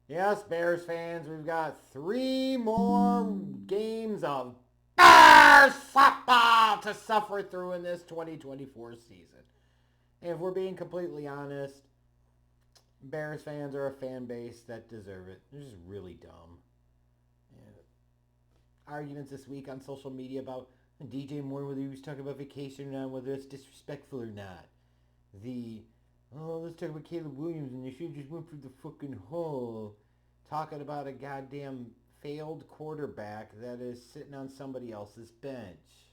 Yes, Bears fans, we've got 3 more games of Bears football to suffer through in this 2024 season. And if we're being completely honest, Bears fans are a fan base that deserve it. They're just really dumb. And arguments this week on social media about DJ Moore, whether he was talking about vacation or not, whether it's disrespectful or not. The, oh, let's talk about Caleb Williams and they should have just went for the fucking hole. Talking about a goddamn failed quarterback that is sitting on somebody else's bench.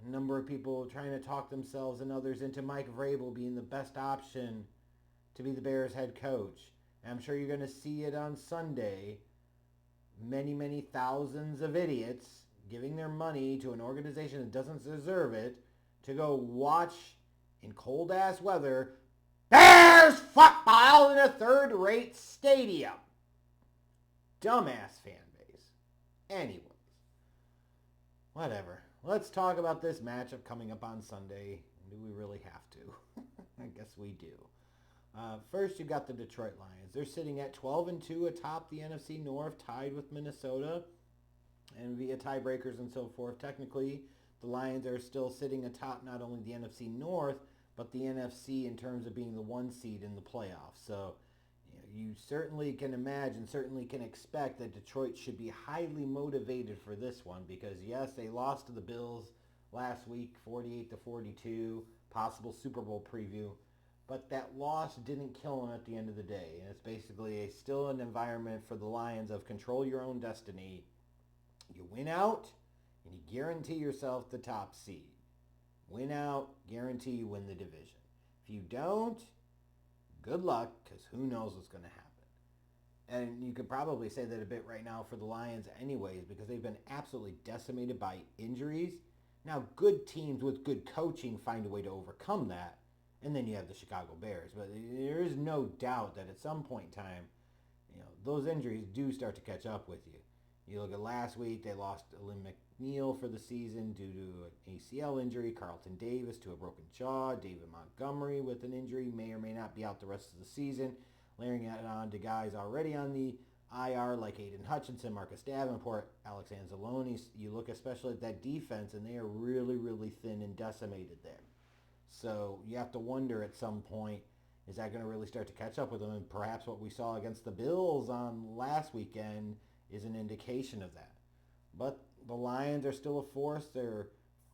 A number of people trying to talk themselves and others into Mike Vrabel being the best option to be the Bears head coach. And I'm sure you're going to see it on Sunday. Many, many thousands of idiots giving their money to an organization that doesn't deserve it to go watch in cold ass weather Bears football in a third-rate stadium. Dumbass fan base. Anyways, whatever. Let's talk about this matchup coming up on Sunday. Do we really have to? I guess we do. First, you've got the Detroit Lions. They're sitting at 12-2 atop the NFC North, tied with Minnesota, and via tiebreakers and so forth. Technically, the Lions are still sitting atop not only the NFC North, but the NFC in terms of being the 1 seed in the playoffs. So you certainly can imagine, certainly can expect that Detroit should be highly motivated for this one because, yes, they lost to the Bills last week, 48-42, possible Super Bowl preview. But that loss didn't kill them at the end of the day. And it's basically still an environment for the Lions of control your own destiny. You win out, and you guarantee yourself the top seed. Win out, guarantee you win the division. If you don't, good luck, because who knows what's going to happen. And you could probably say that a bit right now for the Lions anyways, because they've been absolutely decimated by injuries. Now, good teams with good coaching find a way to overcome that. And then you have the Chicago Bears. But there is no doubt that at some point in time, those injuries do start to catch up with you. You look at last week, they lost Lynn McNeil for the season due to an ACL injury, Carlton Davis to a broken jaw, David Montgomery with an injury, may or may not be out the rest of the season, layering it on to guys already on the IR like Aiden Hutchinson, Marcus Davenport, Alex Anzalone. You look especially at that defense, and they are really, really thin and decimated there. So you have to wonder at some point, is that going to really start to catch up with them? And perhaps what we saw against the Bills on last weekend is an indication of that. But the Lions are still a force. They're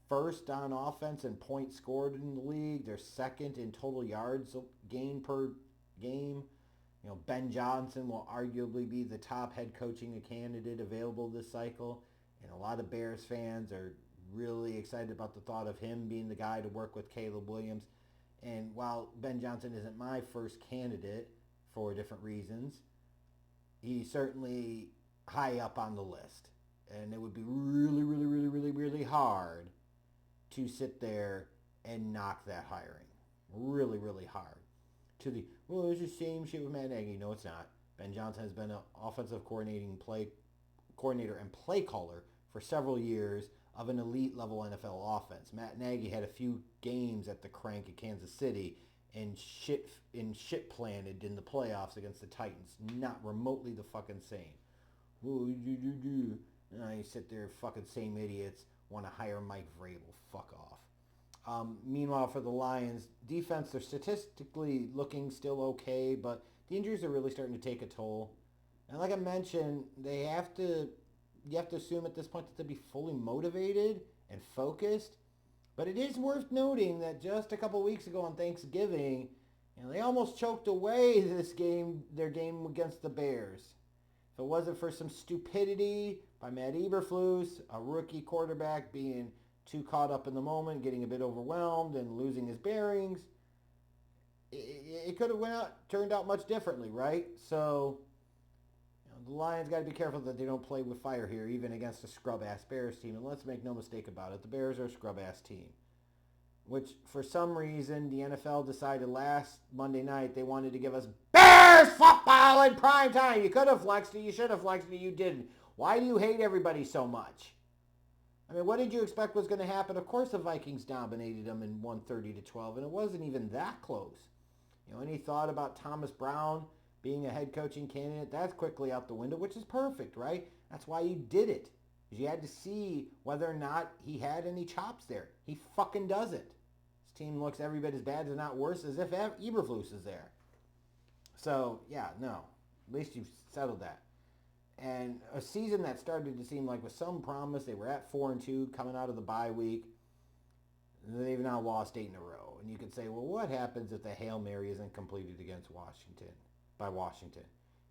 first on offense in points scored in the league. They're second in total yards gained per game. Ben Johnson will arguably be the top head coaching candidate available this cycle. And a lot of Bears fans are really excited about the thought of him being the guy to work with Caleb Williams. And while Ben Johnson isn't my first candidate for different reasons, he's certainly high up on the list. And it would be really, really, really, really, really hard to sit there and knock that hiring. Really, really hard. To the, well, it's the same shit with Matt Nagy. No, it's not. Ben Johnson has been an offensive coordinator and play caller for several years of an elite level NFL offense. Matt Nagy had a few games at the crank at Kansas City and shit planted in the playoffs against the Titans. Not remotely the fucking same. Ooh, you sit there, fucking same idiots want to hire Mike Vrabel. Fuck off. Meanwhile, for the Lions, defense, they're statistically looking still okay, but the injuries are really starting to take a toll. And like I mentioned, you have to assume at this point that they'll be fully motivated and focused. But it is worth noting that just a couple weeks ago on Thanksgiving, they almost choked away their game against the Bears. If it wasn't for some stupidity by Matt Eberflus, a rookie quarterback being too caught up in the moment, getting a bit overwhelmed and losing his bearings, it could have turned out much differently, right? So the Lions got to be careful that they don't play with fire here, even against a scrub-ass Bears team. And let's make no mistake about it, the Bears are a scrub-ass team. Which, for some reason, the NFL decided last Monday night they wanted to give us Bears football in prime time. You could have flexed it, you should have flexed it, you didn't. Why do you hate everybody so much? I mean, what did you expect was going to happen? Of course the Vikings dominated them and won 30-12, and it wasn't even that close. Any thought about Thomas Brown being a head coaching candidate, that's quickly out the window, which is perfect, right? That's why you did it. Because you had to see whether or not he had any chops there. He fucking doesn't. His team looks every bit as bad, if not worse, as if Eberflus is there. So, yeah, no. At least you've settled that. And a season that started to seem like with some promise, they were at 4-2 coming out of the bye week. They've now lost 8 in a row. And you could say, well, what happens if the Hail Mary isn't completed against Washington, by Washington?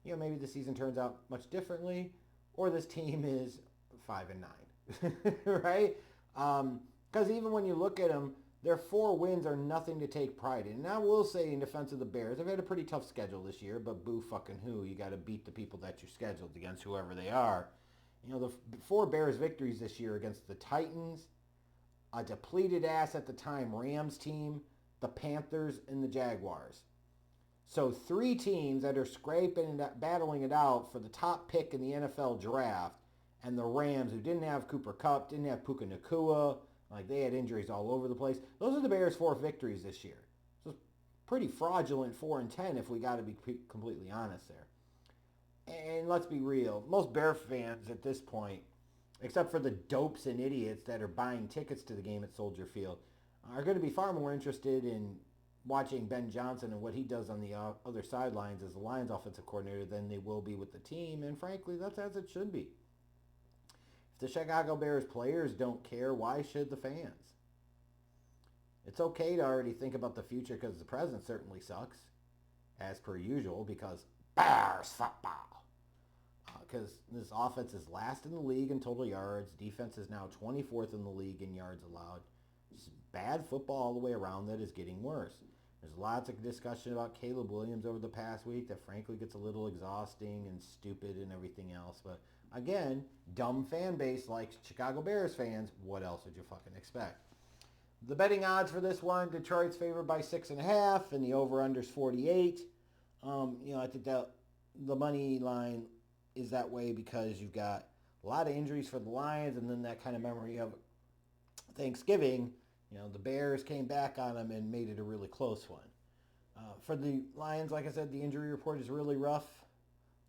You know, maybe the season turns out much differently, or this team is 5-9, right? Because even when you look at them, their 4 wins are nothing to take pride in. And I will say in defense of the Bears, they've had a pretty tough schedule this year, but boo fucking who. You got to beat the people that you scheduled against, whoever they are. You know, the 4 Bears victories this year against the Titans, a depleted ass at the time Rams team, the Panthers, and the Jaguars. So 3 teams that are scraping and battling it out for the top pick in the NFL draft, and the Rams, who didn't have Cooper Kupp, didn't have Puka Nacua, like they had injuries all over the place. Those are the Bears' 4 victories this year. So it's pretty fraudulent 4-10 if we got to be completely honest there. And let's be real, most Bear fans at this point, except for the dopes and idiots that are buying tickets to the game at Soldier Field, are going to be far more interested in watching Ben Johnson and what he does on the other sidelines as the Lions offensive coordinator than they will be with the team. And frankly, that's as it should be. If the Chicago Bears players don't care, why should the fans? It's okay to already think about the future because the present certainly sucks, as per usual, because Bears football. Because this offense is last in the league in total yards. Defense is now 24th in the league in yards allowed. Just bad football all the way around that is getting worse. There's lots of discussion about Caleb Williams over the past week that frankly gets a little exhausting and stupid and everything else. But again, dumb fan base like Chicago Bears fans, what else would you fucking expect? The betting odds for this one, Detroit's favored by 6.5 and the over-under's 48. I think that the money line is that way because you've got a lot of injuries for the Lions and then that kind of memory of Thanksgiving. You know, the Bears came back on them and made it a really close one. For the Lions, like I said, the injury report is really rough.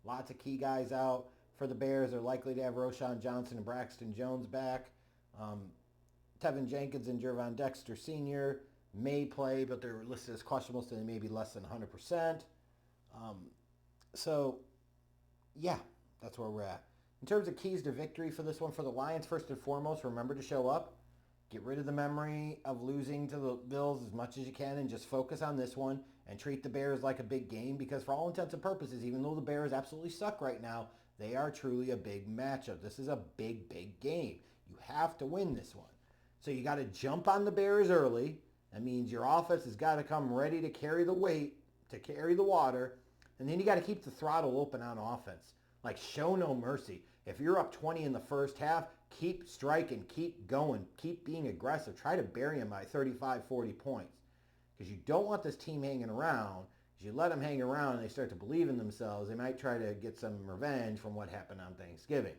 Lots of key guys out. For the Bears, they're likely to have Roshan Johnson and Braxton Jones back. Tevin Jenkins and Jervon Dexter Sr. may play, but they're listed as questionable, so they may be less than 100%. Yeah, that's where we're at. In terms of keys to victory for this one, for the Lions, first and foremost, remember to show up. Get rid of the memory of losing to the Bills as much as you can and just focus on this one and treat the Bears like a big game because for all intents and purposes, even though the Bears absolutely suck right now, they are truly a big matchup. This is a big, big game. You have to win this one. So you got to jump on the Bears early. That means your offense has got to come ready to carry the weight, to carry the water. And then you got to keep the throttle open on offense. Like, show no mercy. If you're up 20 in the first half, keep striking, keep going, keep being aggressive. Try to bury them by 35, 40 points. Because you don't want this team hanging around. If you let them hang around and they start to believe in themselves, they might try to get some revenge from what happened on Thanksgiving.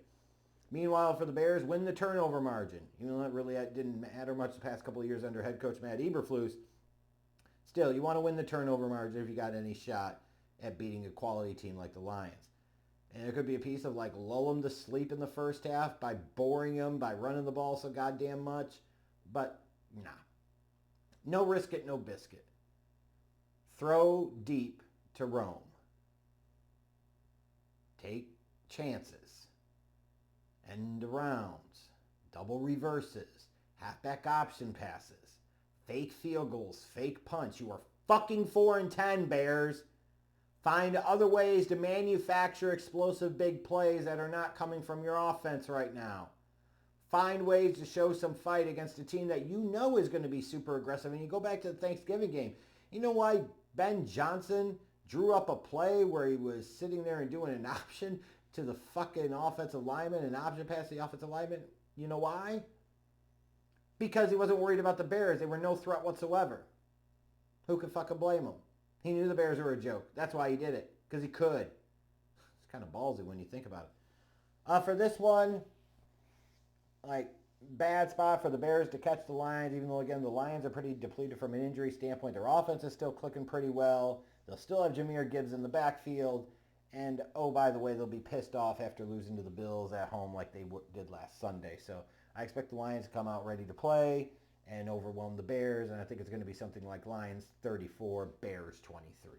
Meanwhile, for the Bears, win the turnover margin. Even though that didn't matter much the past couple of years under head coach Matt Eberflus, still, you want to win the turnover margin if you got any shot at beating a quality team like the Lions. And it could be a piece of like lull them to sleep in the first half by boring them, by running the ball so goddamn much. But nah. No risk it, no biscuit. Throw deep to roam. Take chances. End arounds. Double reverses. Halfback option passes. Fake field goals. Fake punts. You are fucking 4-10, Bears. Find other ways to manufacture explosive big plays that are not coming from your offense right now. Find ways to show some fight against a team that you know is going to be super aggressive. And you go back to the Thanksgiving game. You know why Ben Johnson drew up a play where he was sitting there and doing an option to the fucking offensive lineman, an option pass to the offensive lineman? You know why? Because he wasn't worried about the Bears. They were no threat whatsoever. Who could fucking blame him? He knew the Bears were a joke. That's why he did it. Because he could. It's kind of ballsy when you think about it. For this one, like, bad spot for the Bears to catch the Lions, even though, again, the Lions are pretty depleted from an injury standpoint. Their offense is still clicking pretty well. They'll still have Jahmyr Gibbs in the backfield. And, oh, by the way, they'll be pissed off after losing to the Bills at home like they did last Sunday. So I expect the Lions to come out ready to play and overwhelm the Bears. And I think it's going to be something like Lions 34, Bears 23.